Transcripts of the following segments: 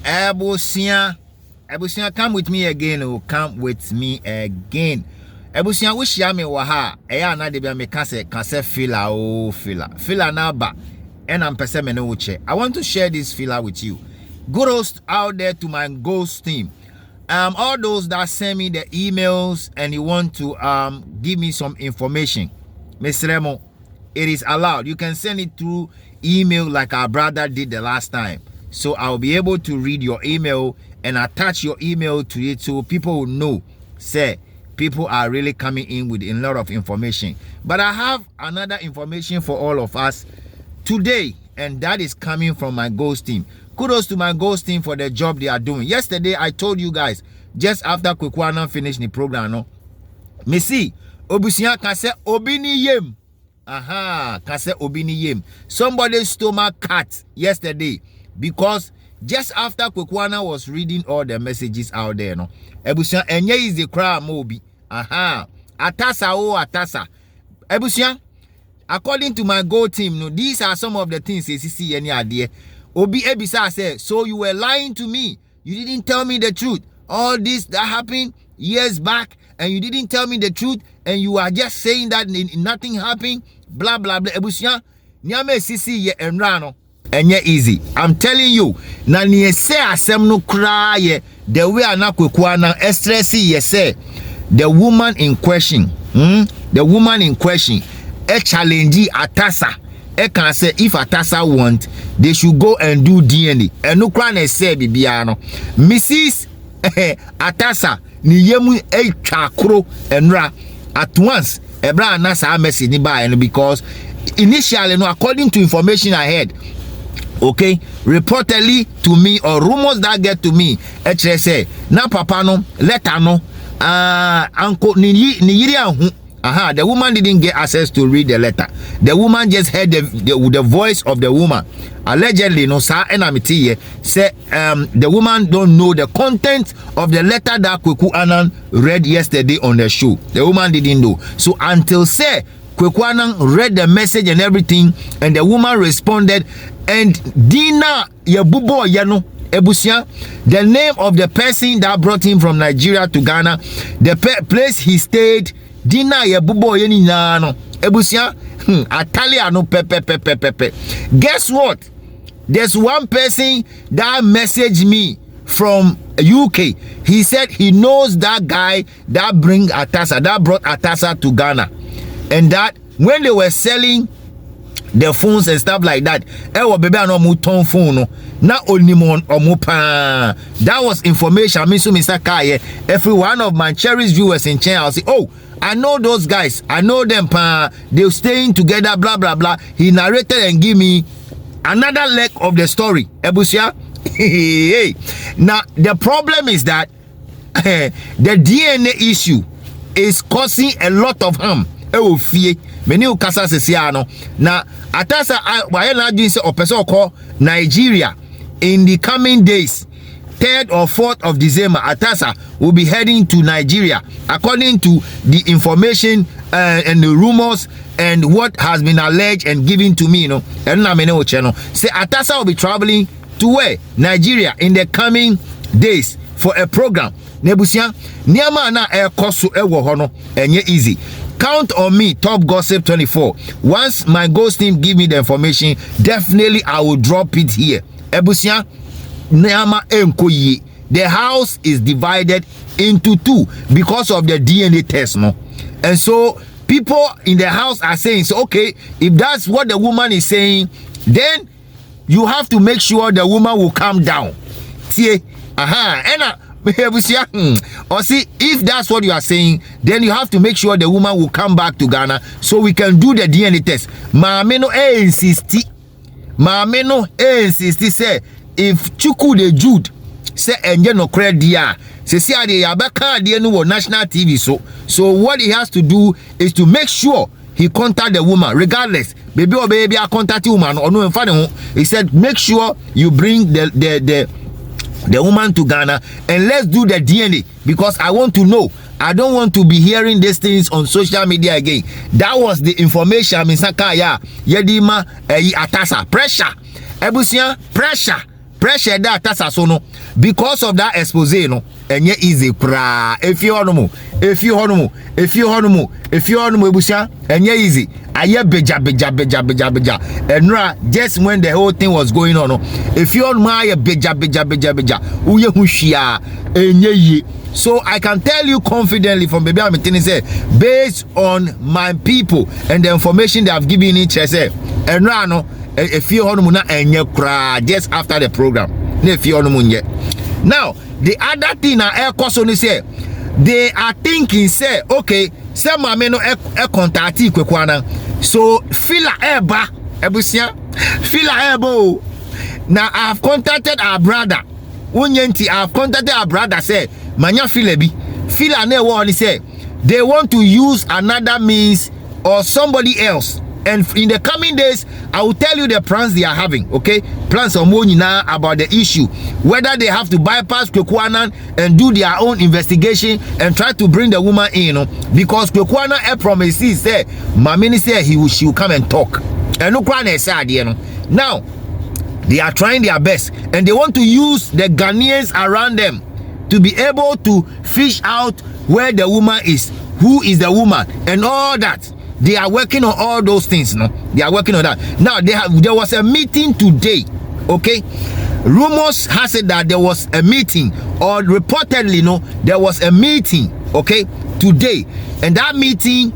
Ebusia, come with me again. Oh, come with me again. Ebusia, wish ya me waha. Eya na debia me kase fila oh fila na ba. And I'm person no uche. I want to share this filler with you. Kudos out there to my ghost team. All those that send me the emails and you want to give me some information. Mr. Remo, it is allowed. You can send it through email like our brother did the last time. So I'll be able to read your email and attach your email to it so people will know. Say, people are really coming in with a lot of information. But I have another information for all of us today, and that is coming from my ghost team. Kudos to my ghost team for the job they are doing. Yesterday, I told you guys, just after Kwekwana finished the program, no? Me see, Obusia kase obini yem. Aha, kase obini yem. Somebody's stomach cut yesterday because just after Kwekwana was reading all the messages out there, no? Obusia enye is the cry mobi. Aha, atasa o atasa. Obusia, according to my Go team, no, these are some of the things you see any idea. Obi Ebisa said, so you were lying to me. You didn't tell me the truth. All this that happened years back, and you didn't tell me the truth, and you are just saying that nothing happened, blah, blah, blah. Ebusia, nyame sisi ye enrano. Enye easy. I'm telling you, na ni se asem no cry the way anakwekwana estressi ye say, the woman in question, a challenge atasa. I can say if atasa want, they should go and do DNA. And no kwane say bibiano. Mrs. Atasa ni yemu e chakro enra at once. Ebra nasa message ni ba because initially no according to information I heard, okay, reportedly to me or rumors that get to me, say na papa no letter no uncle ni yiri anhu. Aha, the woman didn't get access to read the letter. The woman just heard the voice of the woman. Allegedly, no sir, enamity say the woman don't know the content of the letter that Kweku Anan read yesterday on the show. The woman didn't know. So until say Kweku Anan read the message and everything, and the woman responded, and Dina Yabubo Yano Ebusia, the name of the person that brought him from Nigeria to Ghana, the place he stayed. Dina ye bubo ye ni no Ebusia Atalia no pepe. Guess what? There's one person that messaged me from UK. He said he knows that guy that brought Atasa to Ghana, and that when they were selling the phones and stuff like that, baby no muton phone na onimon omupa. That was information. I mean, so Mr. Kaye, every one of my cherished viewers in China, I'll say, oh, I know those guys. I know them. They're staying together, blah, blah, blah. He narrated and give me another leg of the story. Ebusia. Now, the problem is that the DNA issue is causing a lot of harm. Many ukasa sesiano. Now, atasa wayana doing say opeso call Nigeria in the coming days. 3rd or 4th of December, Atasa will be heading to Nigeria, according to the information and the rumors and what has been alleged and given to me, you know. And say Atasa will be traveling to where? Nigeria in the coming days for a program. Nebusia, Niama na air kosu ewo hono, enye easy. Count on me, Top Gossip 24. Once my ghost team give me the information, definitely I will drop it here. Ebusia, the house is divided into 2 because of the DNA test, no? And so people in the house are saying, so okay, if that's what the woman is saying, then you have to make sure the woman will calm down. Or see, if that's what you are saying, then you have to make sure the woman will come back to Ghana so we can do the DNA test. Maameno insisti say if Chuku the Jude say enje no credit dia say ade yabaka ade no national TV, so what he has to do is to make sure he contact the woman regardless. Baby or baby I contact woman or no father. He said make sure you bring the woman to Ghana and let's do the DNA because I want to know. I don't want to be hearing these things on social media again. That was the information. Mr. Kaya Yedima Atasa pressure. Ebusia pressure that Atasa so no. because of that expose no enye easy kra efi honomo ebusia enye easy aye beja enra just when the whole thing was going on no efi honomo aye beja uye huhia enye yi. So I can tell you confidently from baby I'm telling say based on my people and the information they have given each say enra no efi honomo na enye kra just after the program na efi honomo nye. Now the other thing na air question say they are thinking say okay say mama no e contact Kwekwana so fila eba ebusia fila ebo. Now I have contacted our brother Unyenti. I have contacted our brother say manya fila bi fila na one say they want to use another means or somebody else. And in the coming days, I will tell you the plans they are having, okay? Plans on now about the issue. Whether they have to bypass Kwekwana and do their own investigation and try to bring the woman in, you know? Because Kwekwana promises, say, Mamini said she will come and talk. And no one said, you know. Now, they are trying their best. And they want to use the Ghanaians around them to be able to fish out where the woman is, who is the woman, and all that. They are working on all those things, no? They are working on that. Now, there was a meeting today, okay? Rumors has it that there was a meeting, or reportedly, no, there was a meeting, okay, today. And that meeting,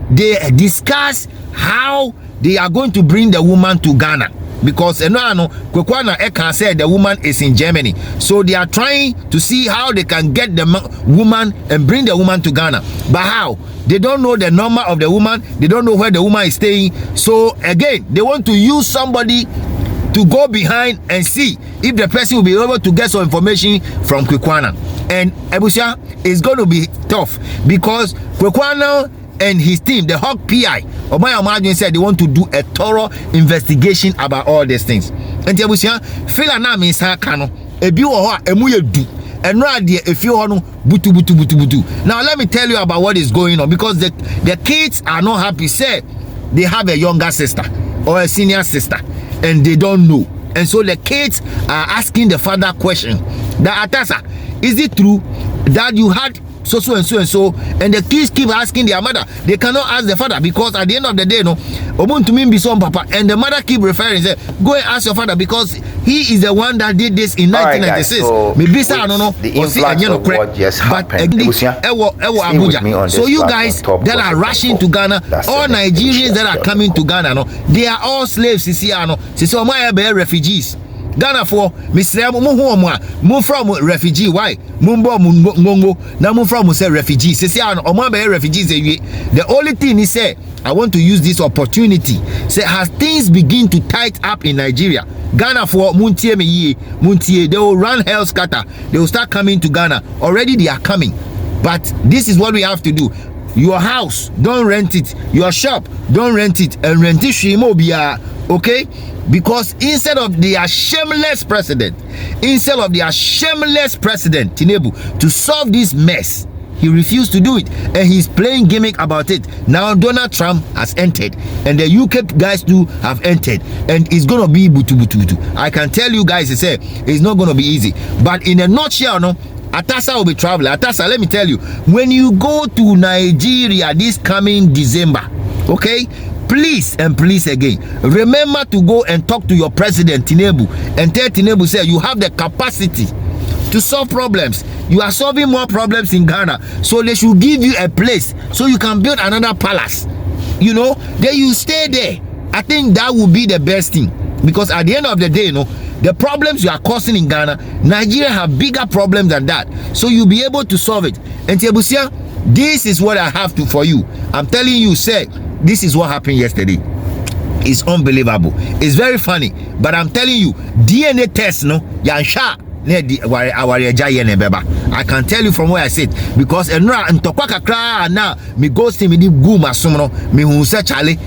they discussed how they are going to bring the woman to Ghana. Because Kwekwana Eka said the woman is in Germany. So they are trying to see how they can get the woman and bring the woman to Ghana. But how? They don't know the number of the woman. They don't know where the woman is staying. So again, they want to use somebody to go behind and see if the person will be able to get some information from Kwekwana. And Ebusia is going to be tough because Kwekwana and his team, the Hawk PI, Obama Imagine said they want to do a thorough investigation about all these things. And Ebusia, feel na means kano, ebi wo emuye du. And right there, if you want butu. Now let me tell you about what is going on because the kids are not happy. Say they have a younger sister or a senior sister and they don't know. And so the kids are asking the father question. That Atasa, is it true that you had so and so and the kids keep asking their mother? They cannot ask the father because at the end of the day, no, Obun to me be some papa, and the mother keep referring say, go and ask your father because he is the one that did this in 1996. So maybe I don't know. The influx of what just happened. Abuja. So you guys that are rushing to Ghana, all Nigerians that are coming to Ghana, no, they are all slaves. Sisiano, Sisi refugees. Ghana for Mr. Mu from refugee. Why? Mumbo Mungo. Now move from say refugees. Say refugees. The only thing he said, I want to use this opportunity. Say as things begin to tight up in Nigeria, Ghana for Muntie, they will run hell scatter. They will start coming to Ghana. Already they are coming. But this is what we have to do. Your house, don't rent it. Your shop, don't rent it. And rent it Shimobia. Okay? Because instead of their shameless president, Tinubu, to solve this mess, he refused to do it, and he's playing gimmick about it. Now Donald Trump has entered, and the UK guys too have entered, and it's gonna be butu. I can tell you guys, it's not gonna be easy. But in a nutshell, no, Atasa will be traveling. Atasa, let me tell you, when you go to Nigeria this coming December, okay? Please and please again, remember to go and talk to your president Tinubu and tell Tinubu say you have the capacity to solve problems. You are solving more problems in Ghana, so they should give you a place so you can build another palace. You know, then you stay there. I think that would be the best thing because at the end of the day, you know, the problems you are causing in Ghana, Nigeria have bigger problems than that. So you'll be able to solve it. And Tebusia, this is what I have to for you. I'm telling you, say. This is what happened yesterday. It's unbelievable. It's very funny. But I'm telling you, DNA test, no, Yansha, I can tell you from where I sit. Because now, me ghost him, me who say Charlie,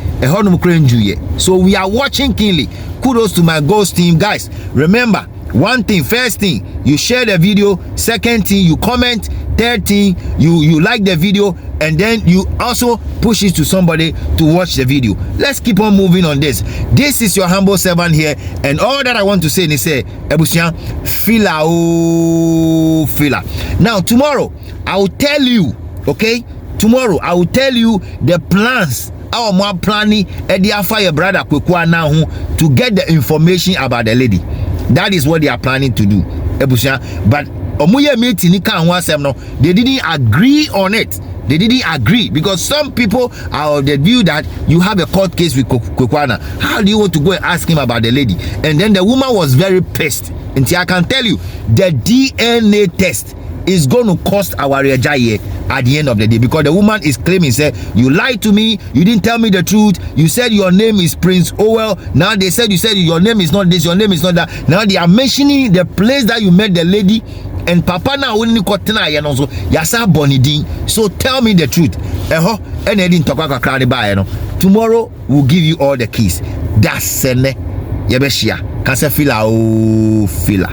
so we are watching keenly. Kudos to my ghost team, guys. Remember, one thing, first thing, you share the video. Second thing, you comment. third thing, you like the video and then you also push it to somebody to watch the video. Let's keep on moving on this. This is your humble servant here, and all that I want to say is say ebusian fila o fila. Now tomorrow I will tell you, okay, tomorrow I will tell you the plans our more planning and the fire brother Kwekwa now to get the information about the lady. That is what they are planning to do, ebusian. But omuye meeting ni kan wasem no, they didn't agree on it. They didn't agree because some people are of the view that you have a court case with Kwekwana. How do you want to go and ask him about the lady? And then the woman was very pissed. And I can tell you, the DNA test is going to cost our rejaye at the end of the day, because the woman is claiming, say, you lied to me, you didn't tell me the truth, you said your name is Prince Owell, now they said you said your name is not this, your name is not that. Now they are mentioning the place that you met the lady, and papa now only kotena ya no so yasa bonidin. So tell me the truth. And I didn't talk about crowd by no. Tomorrow we'll give you all the keys. That's sene yebeshia. Kase fila o fila.